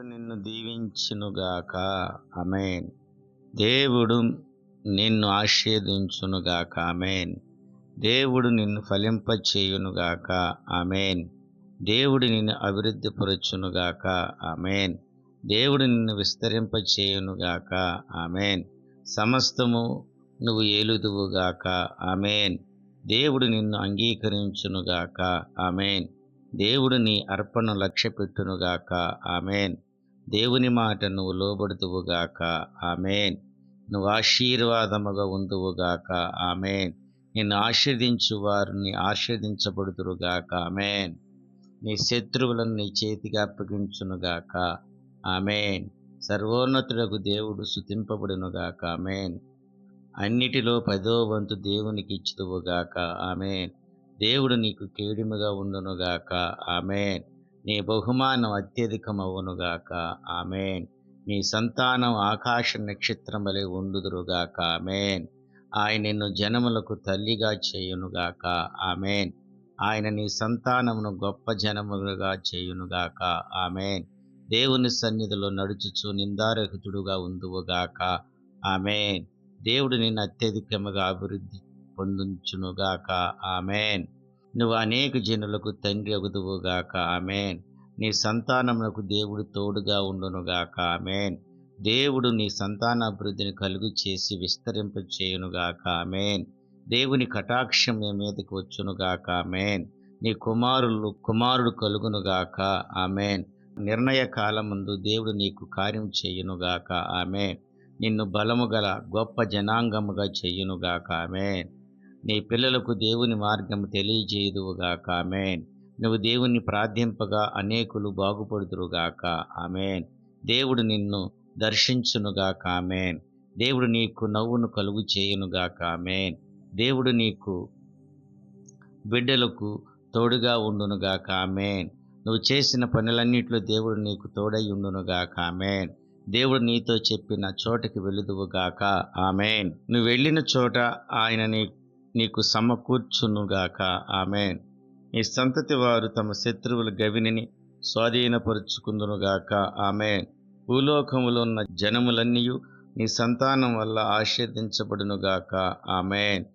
నిన్ను దీవించునుగాక. ఆమేన్. దేవుడు నిన్ను ఆశీర్వదించునుగాక. ఆమేన్. దేవుడు నిన్ను ఫలింపచేయునుగాక. ఆమేన్. దేవుడు నిన్ను అభివృద్ధి పరచునుగాక. ఆమేన్. దేవుడు నిన్ను విస్తరింపచేయునుగాక. ఆమేన్. సమస్తము నువ్వు ఏలుదువుగాక. ఆమేన్. దేవుడు నిన్ను అంగీకరించునుగాక. ఆమేన్. దేవుడు నీ అర్పణను లక్ష్యపెట్టునుగాక. ఆమేన్. దేవుని మాట నువ్వు లోబడుదువుగాక. ఆమేన్. నువ్వు ఆశీర్వాదముగా ఉందువుగాక. ఆమేన్. నిన్ను ఆశీర్వదించు వారిని ఆశీర్వదించబడుదురుగాక. ఆమేన్. నీ శత్రువులను నీ చేతికి అప్పగించునుగాక. ఆమేన్. సర్వోన్నతుడకు దేవుడు స్తుతింపబడునుగాక. ఆమేన్. అన్నిటిలో 10వ వంతు దేవునికి ఇచ్చుదువుగాక. ఆమేన్. దేవుడు నీకు కేడిముగా ఉండునుగాక. ఆమేన్. నీ బహుమానం అత్యధికమవునుగాక. ఆమేన్. నీ సంతానం ఆకాశ నక్షత్రం వలె ఉండుదురుగాక. ఆమేన్. ఆయన నిన్ను జనములకు తల్లిగా చేయునుగాక. ఆమేన్. ఆయన నీ సంతానమును గొప్ప జనములుగా చేయునుగాక. ఆమేన్. దేవుని సన్నిధిలో నడుచుచు నిందారహితుడుగా ఉందువుగాక. ఆమేన్. దేవుడు నిన్ను అత్యధికముగా అభివృద్ధి పొందించునుగాక. ఆమేన్. నువ్వు అనేక జనులకు తండ్రి అగుదువుగాక. ఆమేన్. నీ సంతానమునకు దేవుడు తోడుగా ఉండునుగాక. ఆమేన్. దేవుడు నీ సంతానాభివృద్ధిని కలుగు చేసి విస్తరింపచేయునుగాక. ఆమేన్. దేవుని కటాక్షం నీ మీదకి వచ్చునుగాక. ఆమేన్. నీ కుమారుడు కలుగునుగాక. ఆమేన్. నిర్ణయ కాలమందు దేవుడు నీకు కార్యం చేయునుగాక. ఆమేన్. నిన్ను బలము గల గొప్ప జనాంగముగా చెయ్యునుగాక. ఆమేన్. నీ పిల్లలకు దేవుని మార్గము తెలియజేయుదువుగాక. ఆమేన్. నువ్వు దేవుని ప్రార్థింపగా అనేకులు బాగుపడుదురుగాక. ఆమేన్. దేవుడు నిన్ను దర్శించునుగాక. ఆమేన్. దేవుడు నీకు నవ్వును కలుగు చేయునుగాక. ఆమేన్. దేవుడు నీకు బిడ్డలకు తోడుగా ఉండునుగాక. ఆమేన్. నువ్వు చేసిన పనులన్నిట్లో దేవుడు నీకు తోడై ఉండునుగాక. ఆమేన్. దేవుడు నీతో చెప్పిన చోటకి వెళుదువుగాక. ఆమేన్. నువ్వు వెళ్ళిన చోట ఆయన నీకు సమకూర్చునుగాక. ఆమేన్. నీ సంతతి వారు తమ శత్రువుల గవినిని స్వాధీనపరుచుకుందునుగాక. ఆమేన్. భూలోకములో ఉన్న జనములన్నీయు నీ సంతానం వల్ల ఆశీర్వదించబడునుగాక. ఆమేన్.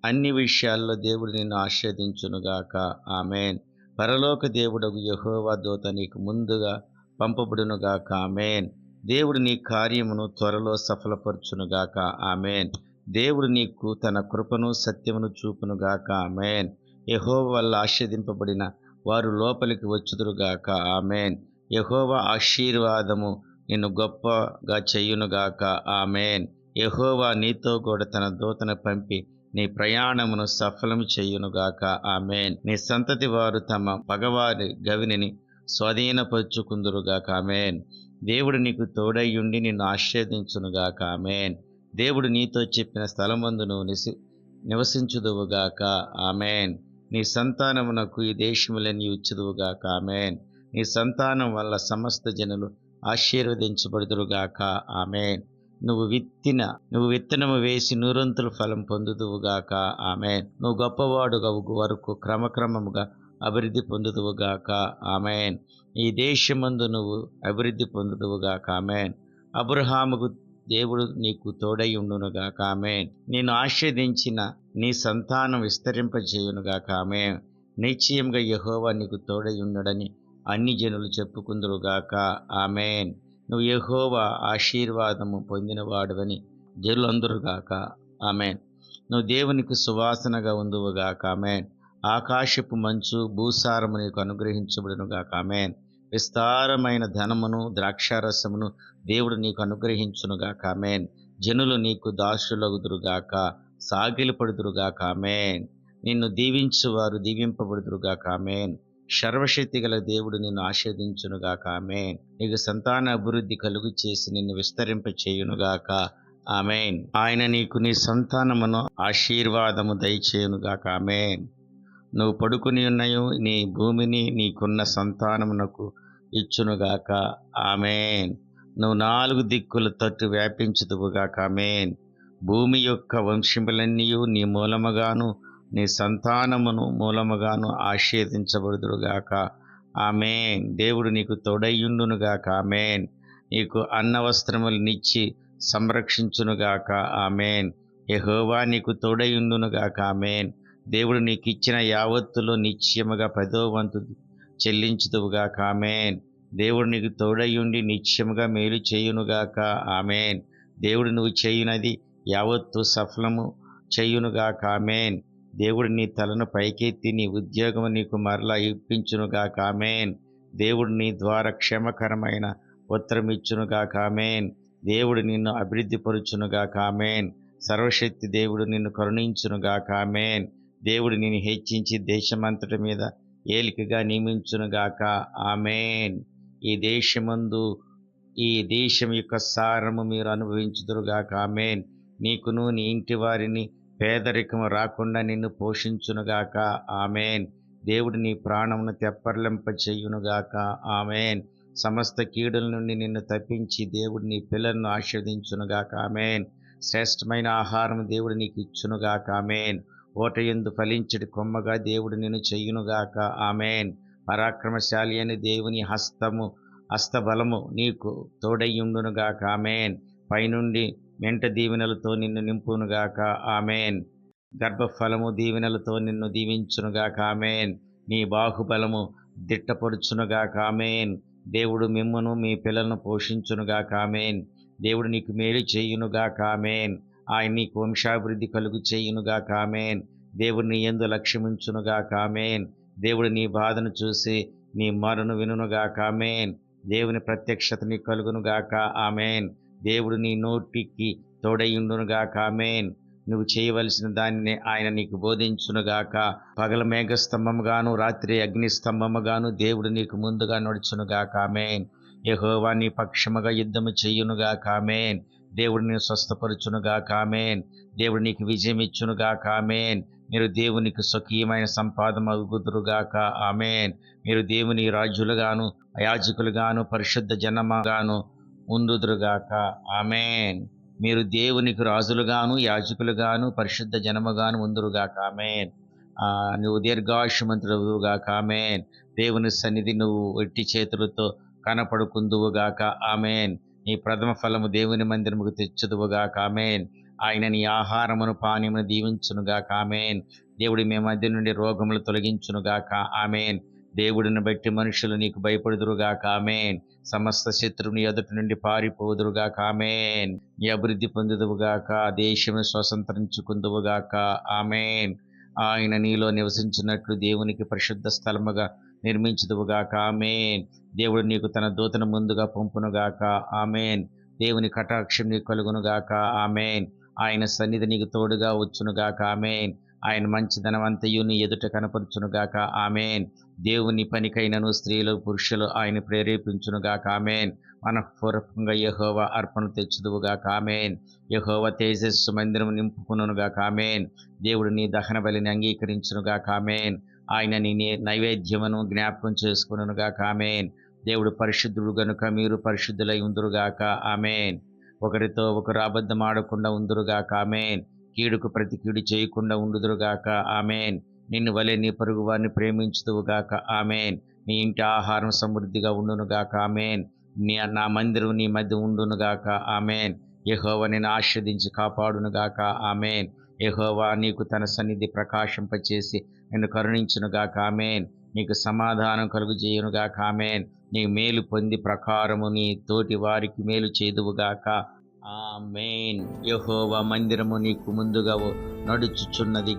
అన్ని విషయాల్లో దేవుడు నిన్ను ఆశీర్వదించునుగాక. ఆమేన్. పరలోక దేవుడగు యెహోవా దూత నీకు ముందుగా పంపబడునుగాక. ఆమేన్. దేవుడు నీ కార్యమును త్వరలో సఫలపరచునుగాక. ఆమేన్. దేవుడు నీకు తన కృపను సత్యమును చూపునుగాక. ఆమేన్. యెహోవా వల్ల ఆశీర్వదింపబడిన వారు లోపలికి వచ్చుదురుగాక. ఆమేన్. యెహోవా ఆశీర్వాదము నిన్ను గొప్పగా చేయునుగాక. ఆమేన్. యెహోవా నీతో కూడా తన దూతను పంపి నీ ప్రయాణమును సఫలము చేయునుగాక. ఆమేన్. నీ సంతతి వారు తమ పగవారి గవినిని స్వాధీనపరుచుకుందురుగాక. ఆమేన్. దేవుడు నీకు తోడయ్యుండి నిన్ను ఆశీర్వదించునుగాక. ఆమేన్. దేవుడు నీతో చెప్పిన స్థలమందు నువ్వు నివసించుదువుగాక. ఆమేన్. నీ సంతానమునకు ఈ దేశములన్నీ ఇచ్చుదువుగాక. ఆమేన్. నీ సంతానం వల్ల సమస్త జనులు ఆశీర్వదించబడుదురుగాక. ఆమేన్. నువ్వు విత్తనము వేసి నూరంతుల ఫలం పొందుదువుగాక. ఆమేన్. నువ్వు గొప్పవాడుగా వరకు క్రమక్రమముగా అభివృద్ధి పొందుదువుగాక. ఆమేన్. ఈ దేశమందు నువ్వు అభివృద్ధి పొందుదువుగాక. ఆమేన్. అబ్రహాముకు దేవుడు నీకు తోడై ఉండునుగాక. ఆమేన్. నేను ఆశీర్వదించిన నీ సంతానం విస్తరింపజేయునుగాక. ఆమేన్. నిశ్చయంగా యెహోవా నీకు తోడై ఉన్నాడని అన్ని జనులు చెప్పుకుందురుగాక. ఆమేన్. నువ్వు యెహోవా ఆశీర్వాదము పొందినవాడువని జనులందరుగాక. ఆమేన్. నువ్వు దేవునికి సువాసనగా ఉందువుగాక. ఆమేన్. ఆకాశపు మంచు భూసారము నీకు అనుగ్రహించబడునుగాక. ఆమేన్. విస్తారమైన ధనమును ద్రాక్షారసమును దేవుడు నీకు అనుగ్రహించునుగాక. ఆమేన్. జనులు నీకు దాసులగుదురుగాక, సాగిలపడుదురుగాక. ఆమేన్. నిన్ను దీవించువారు దీవింపబడుదురుగాక. ఆమేన్. సర్వశక్తి గల దేవుడు నిన్ను ఆశీర్వదించునుగాక. ఆమేన్. నీకు సంతాన అభివృద్ధి కలుగు చేసి నిన్ను విస్తరింప చేయునుగాక. ఆమేన్. ఆయన నీకు నీ సంతానమును ఆశీర్వాదము దయచేయునుగాక. ఆమేన్. నువ్వు పడుకుని ఉన్నయు నీ భూమిని నీకున్న సంతానమునకు ఇచ్చునుగాక. ఆమేన్. నువ్వు 4 దిక్కుల తట్టు వ్యాపించుదువుగాక. ఆమేన్. భూమి యొక్క వంశములన్నీయు నీ మూలముగాను నీ సంతానమును మూలముగాను ఆశీర్వదించబడుదురుగాక. ఆమేన్. దేవుడు నీకు తోడయ్యుండునుగాక. ఆమేన్. నీకు అన్న వస్త్రములనిచ్చి సంరక్షించునుగాక. ఆమేన్. యెహోవా నీకు తోడయ్యుండునుగాక. ఆమేన్. దేవుడు నీకిచ్చిన యావత్తులో నిశ్చయముగా 10వ వంతు చెల్లించుదువుగాక. ఆమేన్. దేవుడు నీకు తోడయ్యుండి నిశ్చయముగా మేలు చేయునుగాక. ఆమేన్. దేవుడు నువ్వు చేయునది యావత్తు సఫలము చేయునుగాక. ఆమేన్. దేవుడు నీ తలను పైకెత్తి నీ ఉద్యోగము నీకు మరలా ఇప్పించునుగాక. ఆమేన్. దేవుడు నీ ద్వారా క్షేమకరమైన ఉత్తరమిచ్చునుగాక. ఆమేన్. దేవుడు నిన్ను అభివృద్ధిపరుచునుగాక. ఆమేన్. సర్వశక్తి దేవుడు నిన్ను కరుణించునుగాక. ఆమేన్. దేవుడు నిన్ను హెచ్చించి దేశమంతటి మీద ఏలికగా నియమించునుగాక. ఆమేన్. ఈ దేశం యొక్క సారము మీరు అనుభవించుదురుగాక. ఆమేన్. నీకును నీ ఇంటి వారిని పేదరికము రాకుండా నిన్ను పోషించునుగాక. ఆమేన్. దేవుడు నీ ప్రాణమును తెప్పర్లింప చేయునుగాక. ఆమేన్. సమస్త కీడుల నుండి నిన్ను తప్పించి దేవుడు నీ పిల్లలను ఆశీర్వదించునుగాక. ఆమేన్. శ్రేష్టమైన ఆహారం దేవుడు నీకు ఇచ్చునుగాక. ఆమేన్. ఓటయందు ఫలించడి కొమ్మగా దేవుడు నిన్ను చెయ్యునుగాక. ఆమేన్. పరాక్రమశాలి అని దేవుని హస్తబలము నీకు తోడయ్యుండునుగాక. ఆమేన్. పైనుండి మెంట దీవెనలతో నిన్ను నింపునుగాక. ఆమేన్. గర్భఫలము దీవెనలతో నిన్ను దీవించునుగాక. ఆమేన్. నీ బాహుబలము దిట్టపరుచునుగాక. ఆమేన్. దేవుడు మిమ్మును మీ పిల్లలను పోషించునుగాక. ఆమేన్. దేవుడు నీకు మేలు చేయునుగాక. ఆమేన్. ఆయన నీకు వంశాభివృద్ధి కలుగు చేయునుగాక. ఆమేన్. దేవుడు నీ యందు లక్ష్యముంచునుగాక. ఆమేన్. దేవుడు నీ బాధను చూసి నీ మొరను వినుగాక. ఆమేన్. దేవుని ప్రత్యక్షత నీకు కలుగునుగాక. ఆమేన్. దేవుడు నీ నోటికి తోడయ్యుండునుగాక. ఆమేన్. నువ్వు చేయవలసిన దానిని ఆయన నీకు బోధించునుగాక. పగల మేఘస్తంభముగాను రాత్రి అగ్నిస్తంభముగాను దేవుడు నీకు ముందుగా నడుచునుగాక. ఆమేన్. యెహోవా నీ పక్షముగా యుద్ధము చెయ్యునుగాక. ఆమేన్. దేవుడు నిన్ను స్వస్థపరచునుగాక. ఆమేన్. దేవుడు నీకు విజయం ఇచ్చునుగాక. ఆమేన్. మీరు దేవునికి స్వకీయమైన సంపాదమగుదురుగాక. ఆమేన్. మీరు దేవుని రాజులుగాను యాజకులుగాను పరిశుద్ధ జనముగాను ఉండుదురుగాక. ఆమేన్. మీరు దేవునికి రాజులుగాను యాజకులుగాను పరిశుద్ధ జనముగాను ఉందురుగాక. ఆమేన్. నువ్వు దీర్ఘాయుష్మంతుడుగాక. ఆమేన్. దేవుని సన్నిధి నువ్వు ఎట్టి చేతులతో కనపడుకుందువుగాక. ఆమేన్. నీ ప్రథమ ఫలము దేవుని మందిరముకు తెచ్చుదువుగాక. ఆమేన్. ఆయన నీ ఆహారమును పానీయమును దీవించునుగాక. ఆమేన్. దేవుడి మీ మధ్య నుండి రోగములు తొలగించునుగాక. ఆమేన్. దేవుడిని బట్టి మనుషులు నీకు భయపడుదురుగాక. ఆమేన్. సమస్త శత్రువుని ఎదుటి నుండి పారిపోదురుగాక. ఆమేన్. నీ అభివృద్ధి పొందుదువుగాక. దేశమును స్వతంత్రించుకుందువుగాక. ఆమేన్. ఆయన నీలో నివసించినట్లు దేవునికి పరిశుద్ధ స్థలముగా నిర్మించుదువుగాక. ఆమేన్. దేవుడు నీకు తన దూతను ముందుగా పంపునుగాక. ఆమేన్. దేవుని కటాక్షం నీకు కలుగునుగాక. ఆమేన్. ఆయన సన్నిధి నీకు తోడుగా వచ్చునుగాక. ఆమేన్. ఆయన మంచిదనమంతయు నీ ఎదుట కనపరుచునుగాక. ఆమేన్. దేవుని పనికైనను స్త్రీలు పురుషులు ఆయన ప్రేరేపించునుగాక. ఆమేన్. మనఃపూర్వకంగా యెహోవా అర్పణ తెచ్చుదువుగాక. ఆమేన్. యెహోవా తేజస్సు మందిరము నింపుకునుగాక. ఆమేన్. దేవుడు నీ దహన బలిని అంగీకరించునుగాక. ఆమేన్. ఆయన నీ నైవేద్యమును జ్ఞాపకం చేసుకునుగాక. ఆమేన్. దేవుడు పరిశుద్ధుడు గనుక మీరు పరిశుద్ధులై ఉందురుగాక. ఆమేన్. ఒకరితో ఒకరు అబద్ధం ఆడకుండా ఉందురుగాక. ఆమేన్. కీడుకు ప్రతి కీడు చేయకుండా ఉండుదురుగాక. ఆమేన్. నిన్ను వలె నీ పొరుగు వారిని ప్రేమించుదువుగాక. ఆమేన్. నీ ఇంటి ఆహారం సమృద్ధిగా ఉండునుగాక. ఆమేన్. నా మందిరం నీ మధ్య ఉండునుగాక. ఆమేన్. యెహోవా నిన్ను ఆశీర్వదించి కాపాడునుగాక. ఆమేన్. యెహోవా నీకు తన సన్నిధి ప్రకాశింపచేసి నిన్ను కరుణించునుగాక. ఆమేన్. నీకు సమాధానం కలుగుజేయునుగాక. ఆమేన్. నీ మేలు పొంది ప్రకారము నీ తోటి వారికి మేలు చేదువుగాక. ఆమేన్. యెహోవా మందిరము నీకు ముందుగా నడుచుచున్నది.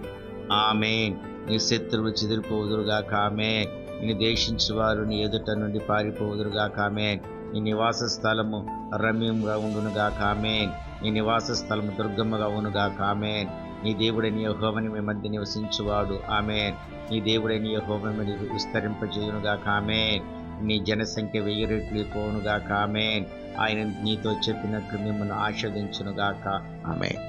ఆమేన్. నీ శత్రువులు చెదిరిపోవుదురుగాక. ఆమేన్. నిన్ను ద్వేషించువారు నీ ఎదుట నుండి పారిపోవుదురుగాక. ఆమేన్. నీ నివాస స్థలము రమ్యంగా ఉండునుగాక. ఆమేన్. నీ నివాస స్థలము దుర్గమ్మగా ఉండుగాక. ఆమేన్. నీ దేవుడైన యెహోవాని మీ మధ్య నివసించువాడు. ఆమేన్. నీ దేవుడైన యెహోవాని విస్తరింపజేయునుగాక. ఆమేన్. నీ జనసంఖ్య 1000 రెట్లు పోవునుగాక. ఆమేన్. ఆయన నీతో చెప్పినట్లు మిమ్మల్ని ఆశీర్వదించునుగాక. ఆమేన్.